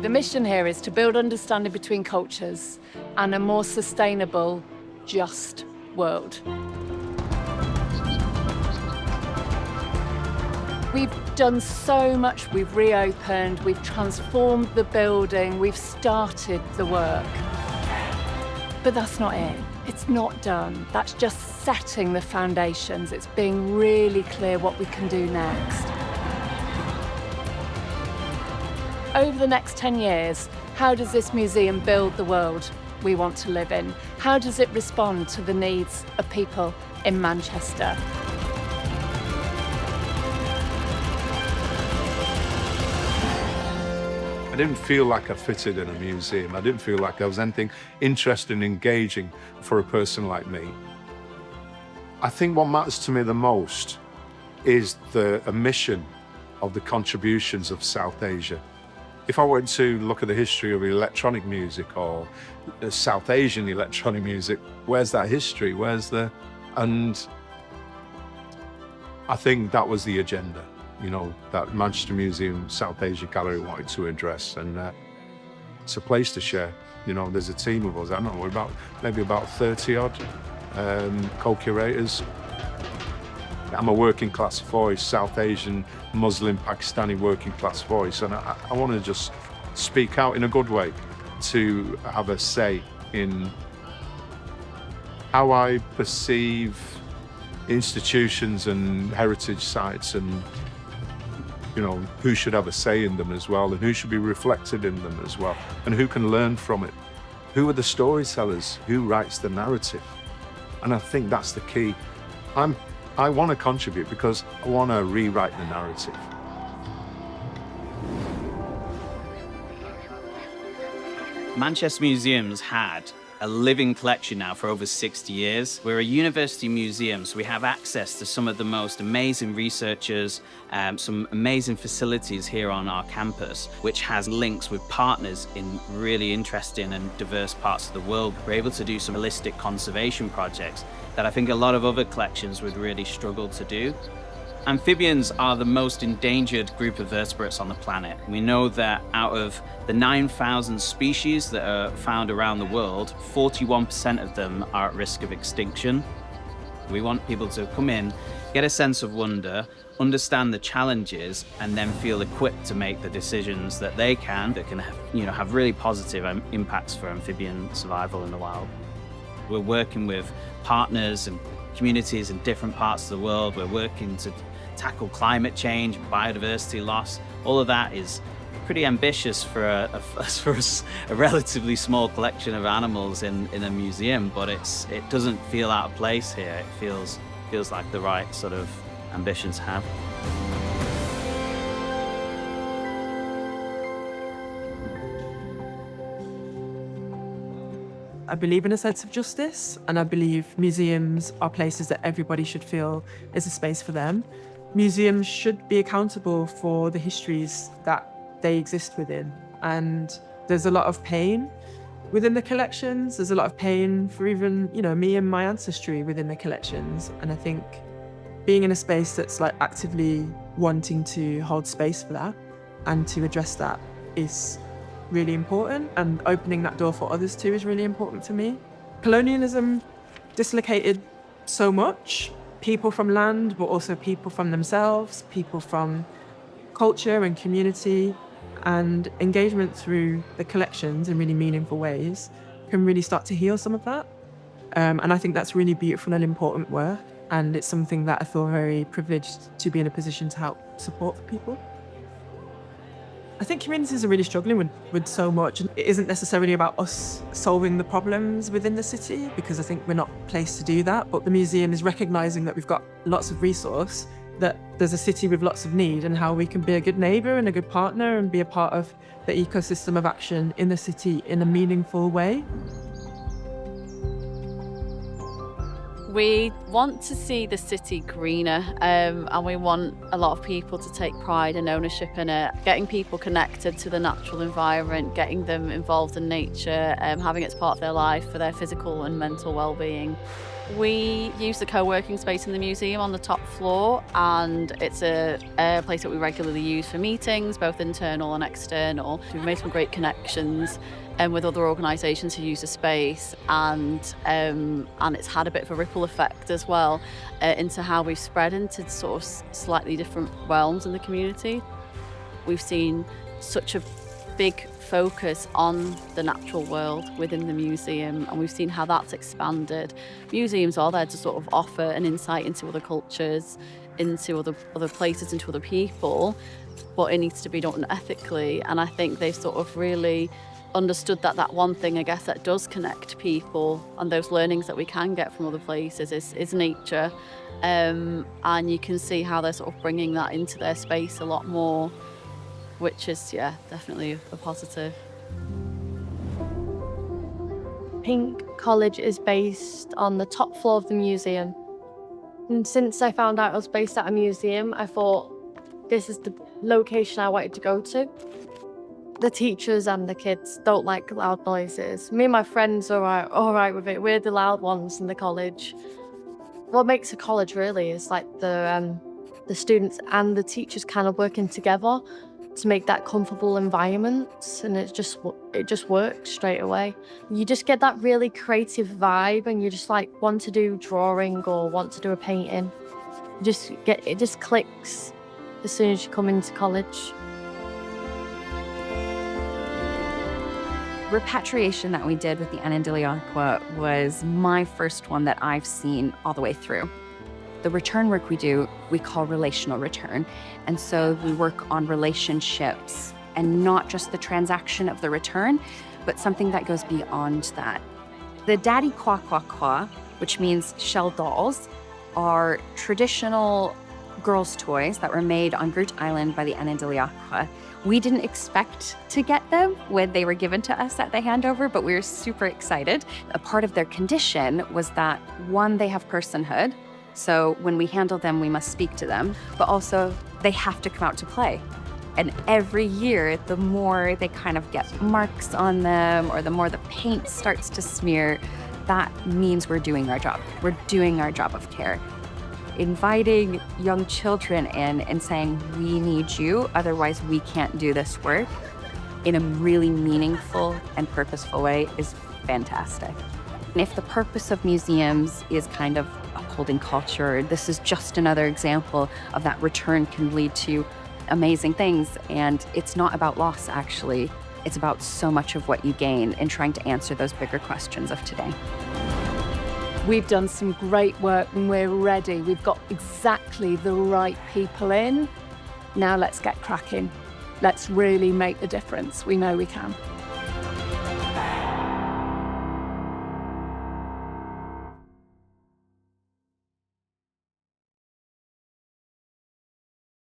The mission here is to build understanding between cultures and a more sustainable, just world. We've done so much. We've reopened, we've transformed the building, we've started the work. But that's not it. It's not done. That's just setting the foundations. It's being really clear what we can do next. Over the next 10 years, how does this museum build the world we want to live in? How does it respond to the needs of people in Manchester? I didn't feel like I fitted in a museum. I didn't feel like I was anything interesting and engaging for a person like me. I think what matters to me the most is the mission of the contributions of South Asia. If I went to look at the history of electronic music or South Asian electronic music, where's that history? And I think that was the agenda, you know, that Manchester Museum South Asia Gallery wanted to address. And it's a place to share. You know, there's a team of us, I don't know, we're maybe about 30 odd co-curators. I'm a working class voice, South Asian, Muslim, Pakistani working class voice. And I want to just speak out in a good way to have a say in how I perceive institutions and heritage sites, and, you know, who should have a say in them as well, and who should be reflected in them as well, and who can learn from it. Who are the storytellers? Who writes the narrative? And I think that's the key. I want to contribute because I want to rewrite the narrative. Manchester Museum's had a living collection now for over 60 years. We're a university museum, so we have access to some of the most amazing researchers, some amazing facilities here on our campus, which has links with partners in really interesting and diverse parts of the world. We're able to do some holistic conservation projects that I think a lot of other collections would really struggle to do. Amphibians are the most endangered group of vertebrates on the planet. We know that out of the 9,000 species that are found around the world, 41% of them are at risk of extinction. We want people to come in, get a sense of wonder, understand the challenges, and then feel equipped to make the decisions that they can, that can have, have really positive impacts for amphibian survival in the wild. We're working with partners and communities in different parts of the world. We're working to tackle climate change, biodiversity loss. All of that is pretty ambitious for a relatively small collection of animals in a museum, but it doesn't feel out of place here. It feels like the right sort of ambition to have. I believe in a sense of justice, and I believe museums are places that everybody should feel is a space for them. Museums should be accountable for the histories that they exist within. And there's a lot of pain within the collections. There's a lot of pain for even, me and my ancestry within the collections. And I think being in a space that's like actively wanting to hold space for that and to address that is really important, and opening that door for others too is really important to me. Colonialism dislocated so much, people from land, but also people from themselves, people from culture and community, and engagement through the collections in really meaningful ways can really start to heal some of that. And I think that's really beautiful and important work, and it's something that I feel very privileged to be in a position to help support for people. I think communities are really struggling with so much. It isn't necessarily about us solving the problems within the city, because I think we're not placed to do that, but the museum is recognising that we've got lots of resource, that there's a city with lots of need, and how we can be a good neighbour and a good partner and be a part of the ecosystem of action in the city in a meaningful way. We want to see the city greener, and we want a lot of people to take pride and ownership in it, getting people connected to the natural environment, getting them involved in nature, having it as part of their life for their physical and mental well-being. We use the co-working space in the museum on the top floor, and it's a place that we regularly use for meetings, both internal and external. We've made some great connections with other organisations who use the space, and it's had a bit of a ripple effect as well into how we've spread into sort of slightly different realms in the community. We've seen such a big focus on the natural world within the museum, and we've seen how that's expanded. Museums are there to sort of offer an insight into other cultures, into other places, into other people, but it needs to be done ethically, and I think they've sort of really understood that one thing, I guess, that does connect people and those learnings that we can get from other places is nature, and you can see how they're sort of bringing that into their space a lot more, which is, yeah, definitely a positive. Pink College is based on the top floor of the museum. And since I found out it was based at a museum, I thought this is the location I wanted to go to. The teachers and the kids don't like loud noises. Me and my friends are all right with it. We're the loud ones in the college. What makes a college really is like the students and the teachers kind of working together to make that comfortable environment, and it just works straight away. You just get that really creative vibe, and you just like want to do drawing or want to do a painting. It just clicks as soon as you come into college. Repatriation that we did with the Anandiliaqua was my first one that I've seen all the way through. The return work we do, we call relational return. And so we work on relationships and not just the transaction of the return, but something that goes beyond that. The daddy kwa kwa kwa, which means shell dolls, are traditional girls' toys that were made on Groot Island by the Anandiliaqua. We didn't expect to get them when they were given to us at the handover, but we were super excited. A part of their condition was that, one, they have personhood. So when we handle them, we must speak to them, but also they have to come out to play. And every year, the more they kind of get marks on them, or the more the paint starts to smear, that means we're doing our job. We're doing our job of care. Inviting young children in and saying, we need you, otherwise we can't do this work, in a really meaningful and purposeful way is fantastic. And if the purpose of museums is kind of upholding culture, this is just another example of that return can lead to amazing things. And it's not about loss, actually. It's about so much of what you gain in trying to answer those bigger questions of today. We've done some great work and we're ready. We've got exactly the right people in. Now let's get cracking. Let's really make a difference. We know we can.